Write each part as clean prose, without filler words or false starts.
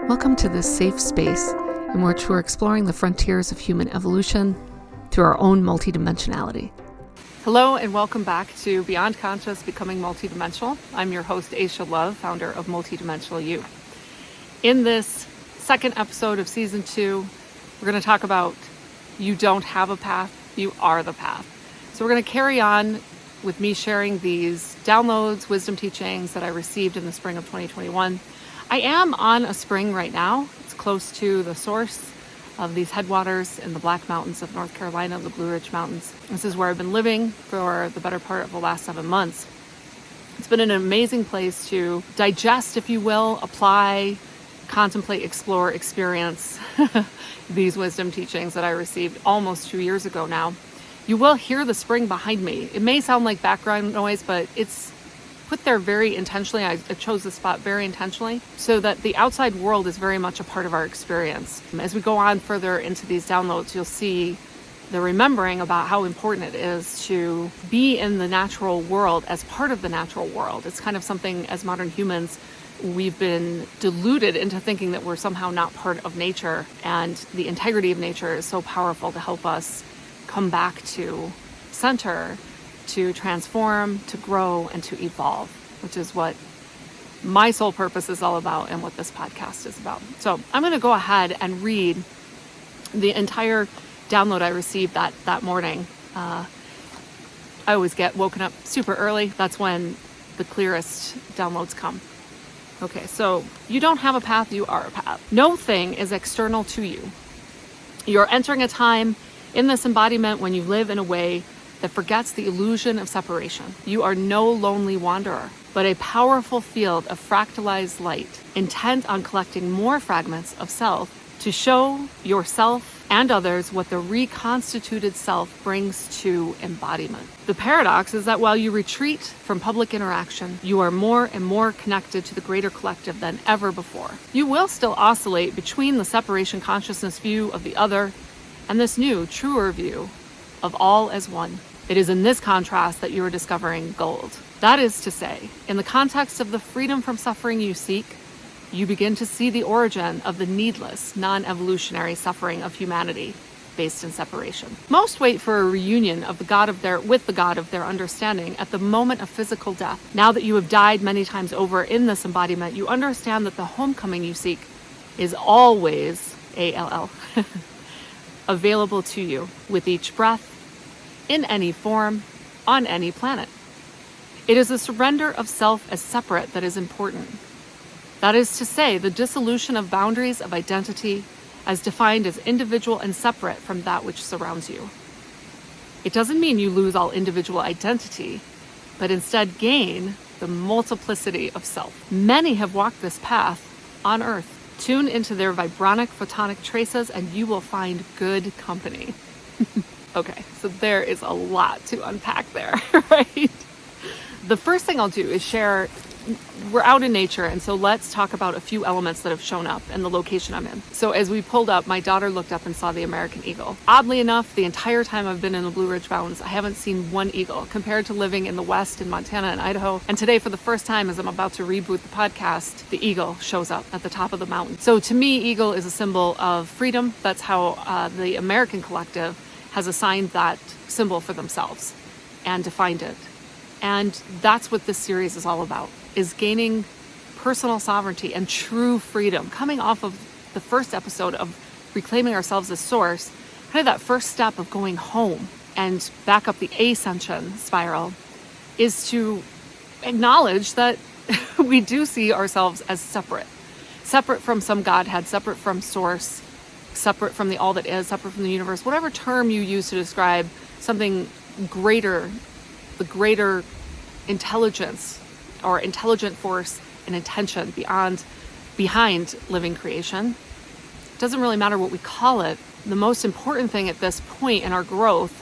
Welcome to this safe space in which we're exploring the frontiers of human evolution through our own multidimensionality. Hello and welcome back to Beyond Conscious, Becoming Multidimensional. I'm your host, Aisha Love, founder of Multidimensional You. In this second episode of season 2, we're going to talk about you don't have a path, you are the path. So we're going to carry on with me sharing these downloads, wisdom teachings that I received in the spring of 2021. I am on a spring right now. It's close to the source of these headwaters in the Black Mountains of North Carolina, the Blue Ridge Mountains. This is where I've been living for the better part of the last 7 months. It's been an amazing place to digest, if you will, apply, contemplate, explore, experience these wisdom teachings that I received almost 2 years ago now. You will hear the spring behind me. It may sound like background noise, but it's put there very intentionally. I chose this spot very intentionally so that the outside world is very much a part of our experience. As we go on further into these downloads, you'll see the remembering about how important it is to be in the natural world as part of the natural world. It's kind of something as modern humans, we've been deluded into thinking that we're somehow not part of nature, and the integrity of nature is so powerful to help us come back to center, to transform, to grow, and to evolve, which is what my soul purpose is all about and what this podcast is about. So I'm going to go ahead and read the entire download I received that morning. I always get woken up super early. That's when the clearest downloads come. Okay, so you don't have a path, you are a path. No thing is external to you. You're entering a time in this embodiment when you live in a way that forgets the illusion of separation. You are no lonely wanderer, but a powerful field of fractalized light, intent on collecting more fragments of self to show yourself and others what the reconstituted self brings to embodiment. The paradox is that while you retreat from public interaction, you are more and more connected to the greater collective than ever before. You will still oscillate between the separation consciousness view of the other and this new, truer view of all as one. It is in this contrast that you are discovering gold. That is to say, in the context of the freedom from suffering you seek, you begin to see the origin of the needless, non-evolutionary suffering of humanity based in separation. Most wait for a reunion of the God of with the God of their understanding at the moment of physical death. Now that you have died many times over in this embodiment, you understand that the homecoming you seek is always ALL. Available to you with each breath, in any form, on any planet. It is the surrender of self as separate that is important. That is to say, the dissolution of boundaries of identity as defined as individual and separate from that which surrounds you. It doesn't mean you lose all individual identity, but instead gain the multiplicity of self. Many have walked this path on Earth. Tune into their vibronic photonic traces and you will find good company. Okay, so there is a lot to unpack there, right? The first thing I'll do is share, we're out in nature, and so let's talk about a few elements that have shown up in the location I'm in. So as we pulled up, my daughter looked up and saw the American eagle. Oddly enough, the entire time I've been in the Blue Ridge Mountains, I haven't seen one eagle compared to living in the West in Montana and Idaho. And today, for the first time, as I'm about to reboot the podcast, the eagle shows up at the top of the mountain. So to me, eagle is a symbol of freedom. That's how the American collective has assigned that symbol for themselves and defined it. And that's what this series is all about, is gaining personal sovereignty and true freedom. Coming off of the first episode of reclaiming ourselves as source, kind of that first step of going home and back up the ascension spiral is to acknowledge that we do see ourselves as separate from some Godhead, separate from source, separate from the all that is, separate from the universe, whatever term you use to describe something greater, the greater intelligence or intelligent force and intention behind living creation. It doesn't really matter what we call it. The most important thing at this point in our growth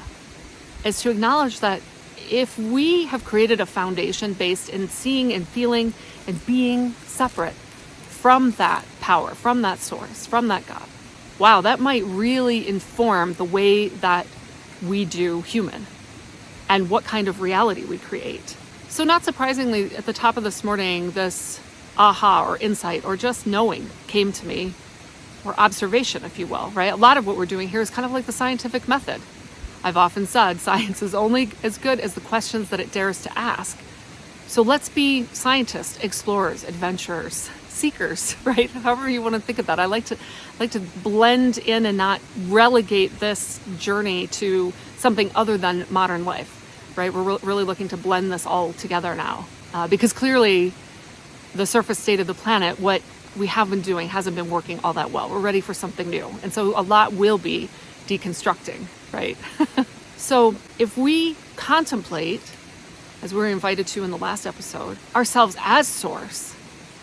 is to acknowledge that if we have created a foundation based in seeing and feeling and being separate from that power, from that source, from that God, wow, that might really inform the way that we do human and what kind of reality we create. So not surprisingly, at the top of this morning, this aha or insight or just knowing came to me, or observation, if you will, right? A lot of what we're doing here is kind of like the scientific method. I've often said science is only as good as the questions that it dares to ask. So let's be scientists, explorers, adventurers, seekers, right? However you want to think of that. I like to blend in and not relegate this journey to something other than modern life, right? We're really looking to blend this all together now, because clearly the surface state of the planet, what we have been doing hasn't been working all that well. We're ready for something new. And so a lot will be deconstructing, right? So if we contemplate, as we were invited to in the last episode, ourselves as source,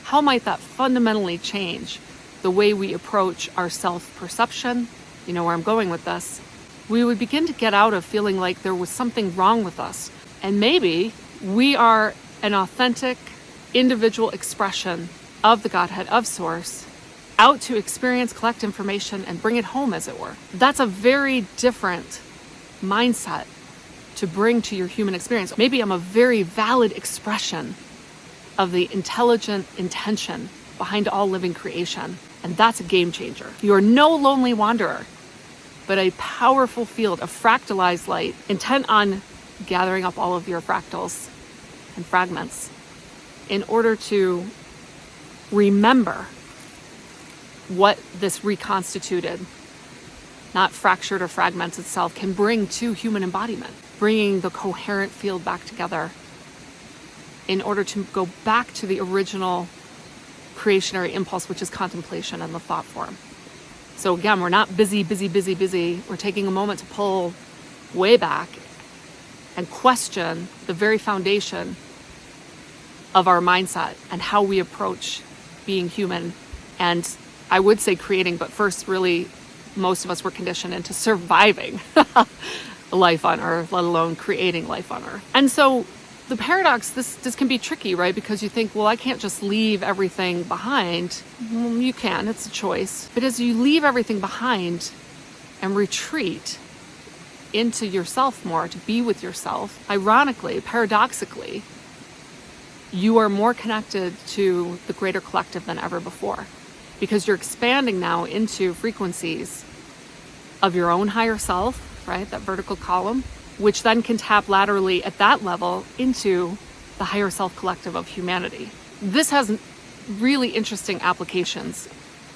how might that fundamentally change the way we approach our self-perception? You know where I'm going with this. We would begin to get out of feeling like there was something wrong with us. And maybe we are an authentic individual expression of the Godhead, of Source, out to experience, collect information, and bring it home, as it were. That's a very different mindset to bring to your human experience. Maybe I'm a very valid expression of the intelligent intention behind all living creation, and that's a game changer. You are no lonely wanderer, but a powerful field of fractalized light, intent on gathering up all of your fractals and fragments in order to remember what this reconstituted, not fractured or fragmented self can bring to human embodiment, bringing the coherent field back together in order to go back to the original creationary impulse, which is contemplation and the thought form. So again, we're not busy. We're taking a moment to pull way back and question the very foundation of our mindset and how we approach being human, and I would say creating, but first really most of us were conditioned into surviving life on earth, let alone creating life on earth. And so the paradox, this can be tricky, right? Because you think, well, I can't just leave everything behind. Well, you can, it's a choice. But as you leave everything behind and retreat into yourself more, to be with yourself, ironically, paradoxically, you are more connected to the greater collective than ever before, because you're expanding now into frequencies of your own higher self, right? That vertical column, which then can tap laterally at that level into the higher self collective of humanity. This has really interesting applications.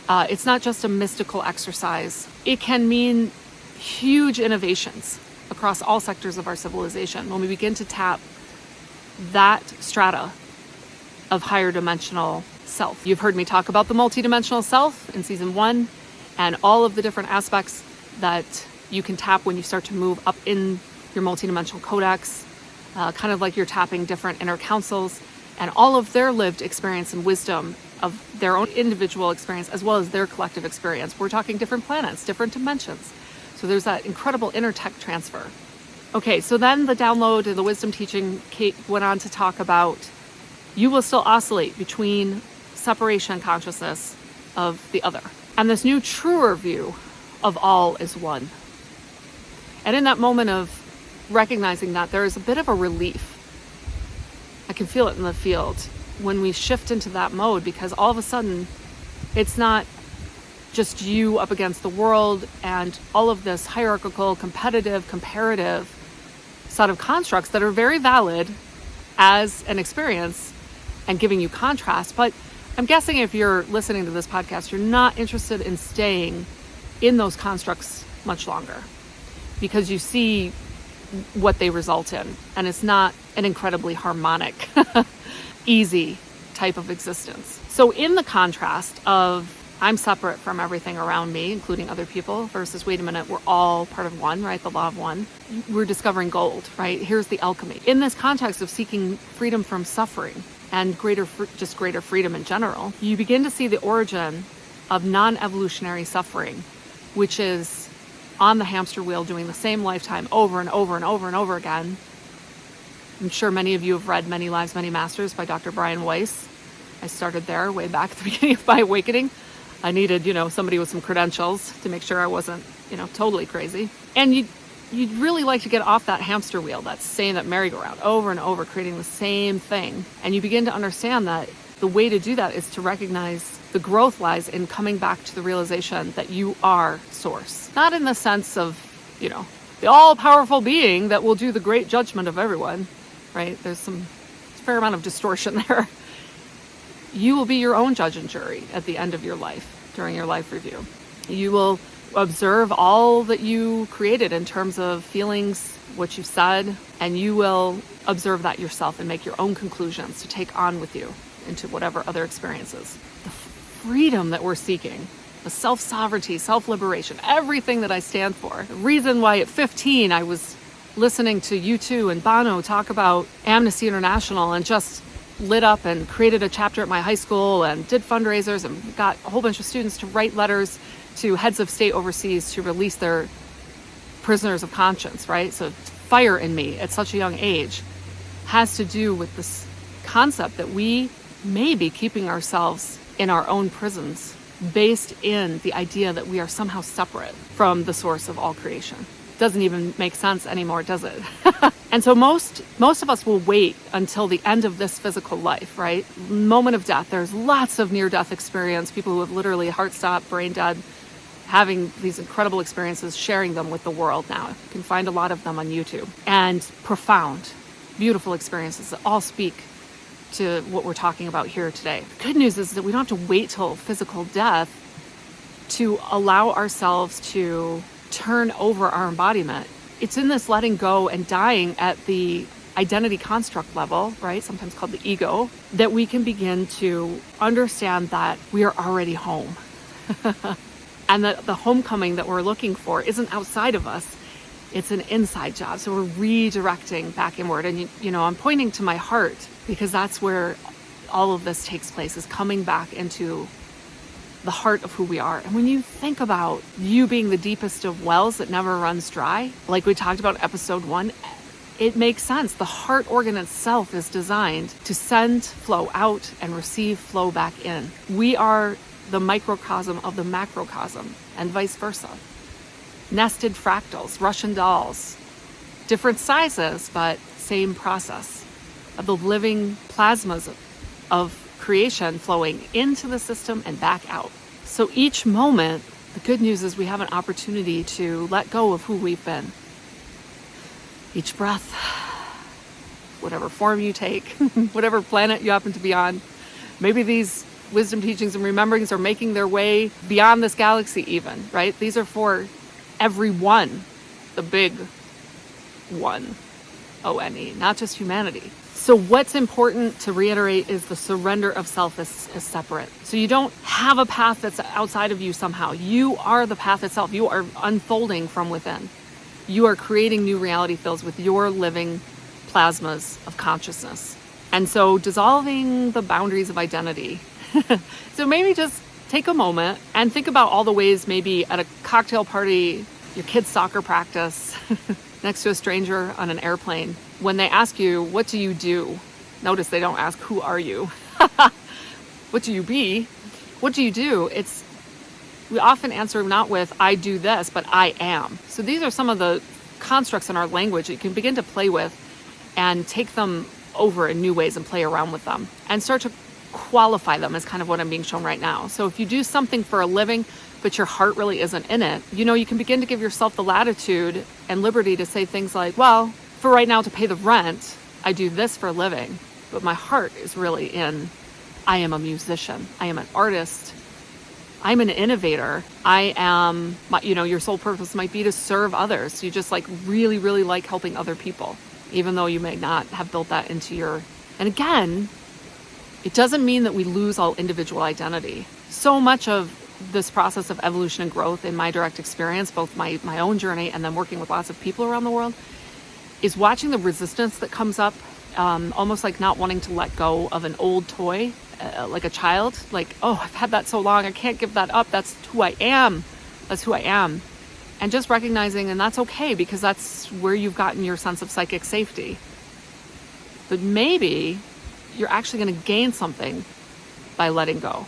It's not just a mystical exercise. It can mean huge innovations across all sectors of our civilization when we begin to tap that strata of higher dimensional self. You've heard me talk about the multidimensional self in season 1 and all of the different aspects that you can tap when you start to move up in your multidimensional codex, kind of like you're tapping different inner councils and all of their lived experience and wisdom of their own individual experience as well as their collective experience. We're talking different planets, different dimensions. So there's that incredible inner tech transfer. Okay, so then the download and the wisdom teaching, Kate went on to talk about you will still oscillate between separation consciousness of the other and this new truer view of all as one. And in that moment of recognizing that, there is a bit of a relief. I can feel it in the field when we shift into that mode, because all of a sudden it's not just you up against the world and all of this hierarchical, competitive, comparative set of constructs that are very valid as an experience and giving you contrast. But I'm guessing if you're listening to this podcast, you're not interested in staying in those constructs much longer because you see what they result in. And it's not an incredibly harmonic, easy type of existence. So in the contrast of I'm separate from everything around me, including other people, versus wait a minute, we're all part of one, right? The law of one. We're discovering gold, right? Here's the alchemy. In this context of seeking freedom from suffering and greater freedom in general, you begin to see the origin of non-evolutionary suffering, which is on the hamster wheel doing the same lifetime over and over and over and over again. I'm sure many of you have read Many Lives, Many Masters by Dr. Brian Weiss. I started there way back at the beginning of my awakening. I needed, somebody with some credentials to make sure I wasn't, totally crazy. And you'd really like to get off that hamster wheel, that merry-go-round over and over, creating the same thing. And you begin to understand that the way to do that is to recognize the growth lies in coming back to the realization that you are source. Not in the sense of, the all-powerful being that will do the great judgment of everyone, right? There's a fair amount of distortion there. You will be your own judge and jury at the end of your life, during your life review. You will observe all that you created in terms of feelings, what you said, and you will observe that yourself and make your own conclusions to take on with you into whatever other experiences. The freedom that we're seeking, the self-sovereignty, self-liberation, everything that I stand for. The reason why at 15 I was listening to U2 and Bono talk about Amnesty International and just lit up and created a chapter at my high school and did fundraisers and got a whole bunch of students to write letters to heads of state overseas to release their prisoners of conscience, right? So fire in me at such a young age has to do with this concept that we may be keeping ourselves in our own prisons based in the idea that we are somehow separate from the source of all creation. Doesn't even make sense anymore, does it? And so most of us will wait until the end of this physical life, right? Moment of death. There's lots of near-death experience, people who have literally heart stopped, brain dead, having these incredible experiences, sharing them with the world now. You can find a lot of them on YouTube. And profound, beautiful experiences that all speak to what we're talking about here today. The good news is that we don't have to wait till physical death to allow ourselves to turn over our embodiment. It's in this letting go and dying at the identity construct level, right? Sometimes called the ego, that we can begin to understand that we are already home. And that the homecoming that we're looking for isn't outside of us. It's an inside job. So we're redirecting back inward. And, I'm pointing to my heart because that's where all of this takes place, is coming back into the heart of who we are. And when you think about you being the deepest of wells that never runs dry, like we talked about episode 1, it makes sense. The heart organ itself is designed to send flow out and receive flow back in. We are the microcosm of the macrocosm and vice versa. Nested fractals, Russian dolls, different sizes, but same process of the living plasmas of creation flowing into the system and back out. So each moment, the good news is we have an opportunity to let go of who we've been. Each breath, whatever form you take, whatever planet you happen to be on, maybe these wisdom teachings and rememberings are making their way beyond this galaxy even, right? These are for everyone, the big one, O-N-E, not just humanity. So what's important to reiterate is the surrender of self is separate. So you don't have a path that's outside of you somehow. You are the path itself. You are unfolding from within. You are creating new reality fields with your living plasmas of consciousness. And so dissolving the boundaries of identity. So maybe just take a moment and think about all the ways, maybe at a cocktail party, your kid's soccer practice, next to a stranger on an airplane, when they ask you, what do you do? Notice they don't ask, who are you? What do you be? What do you do? We often answer not with, I do this, but I am. So these are some of the constructs in our language that you can begin to play with and take them over in new ways and play around with them and start to qualify them as kind of what I'm being shown right now. So if you do something for a living, but your heart really isn't in it, you can begin to give yourself the latitude and liberty to say things like, well, for right now to pay the rent, I do this for a living, but my heart is really in, I am a musician, I am an artist, I'm an innovator, I am, your sole purpose might be to serve others. You just really, really like helping other people, even though you may not have built that into and again, it doesn't mean that we lose all individual identity. So much of this process of evolution and growth in my direct experience, both my own journey and then working with lots of people around the world, is watching the resistance that comes up, almost like not wanting to let go of an old toy, like a child, like, oh, I've had that so long, I can't give that up, that's who I am. And just recognizing, and that's okay, because that's where you've gotten your sense of psychic safety. But maybe you're actually going to gain something by letting go.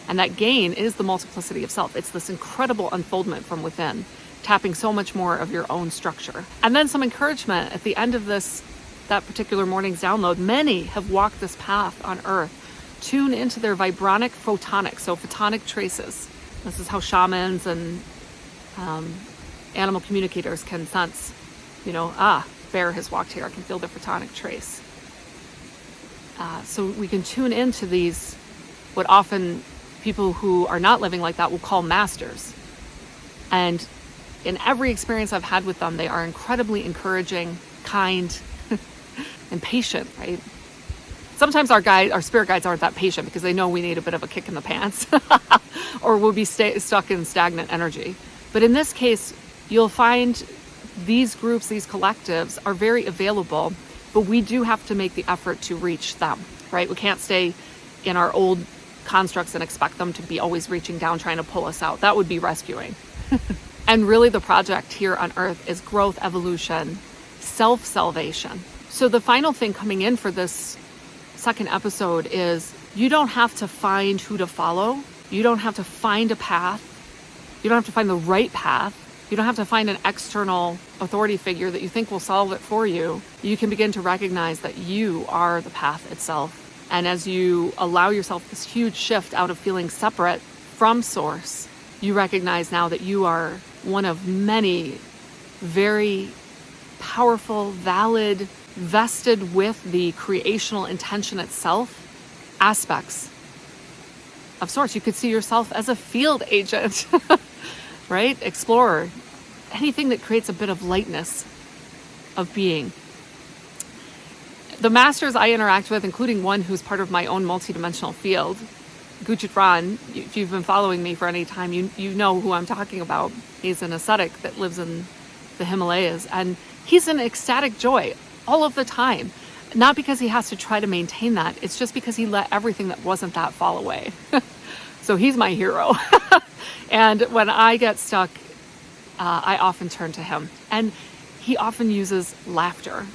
And that gain is the multiplicity of self. It's this incredible unfoldment from within, tapping so much more of your own structure. And then some encouragement at the end of that particular morning's download. Many have walked this path on earth tune into their vibronic photonics, so photonic traces. This is how shamans and animal communicators can sense, bear has walked here, I can feel the photonic trace. So we can tune into these, what often people who are not living like that will call masters. And in every experience I've had with them, they are incredibly encouraging, kind, and patient, right? Sometimes our spirit guides aren't that patient because they know we need a bit of a kick in the pants or we'll be stuck in stagnant energy. But in this case, you'll find these groups, these collectives are very available, but we do have to make the effort to reach them, right? We can't stay in our old constructs and expect them to be always reaching down, trying to pull us out. That would be rescuing. And really the project here on Earth is growth, evolution, self-salvation. So the final thing coming in for this second episode is you don't have to find who to follow. You don't have to find a path. You don't have to find the right path. You don't have to find an external authority figure that you think will solve it for you. You can begin to recognize that you are the path itself. And as you allow yourself this huge shift out of feeling separate from source, you recognize now that you are one of many very powerful, valid, vested with the creational intention itself aspects of source. You could see yourself as a field agent, right? Explorer, anything that creates a bit of lightness of being. The masters I interact with, including one who's part of my own multidimensional field, Guchit Ran, if you've been following me for any time, you know who I'm talking about. He's an ascetic that lives in the Himalayas, and he's in ecstatic joy all of the time. Not because he has to try to maintain that, it's just because he let everything that wasn't that fall away. So he's my hero. And when I get stuck, I often turn to him. And he often uses laughter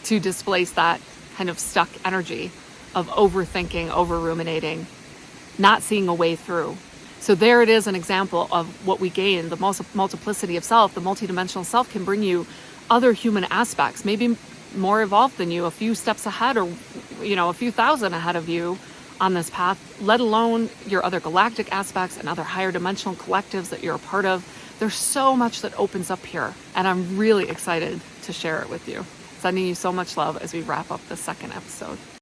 to displace that kind of stuck energy of overthinking, over-ruminating, not seeing a way through. So there it is, an example of what we gain. The multiplicity of self, the multidimensional self can bring you other human aspects, maybe more evolved than you, a few steps ahead or, a few thousand ahead of you on this path, let alone your other galactic aspects and other higher dimensional collectives that you're a part of. There's so much that opens up here, and I'm really excited to share it with you. Sending you so much love as we wrap up the second episode.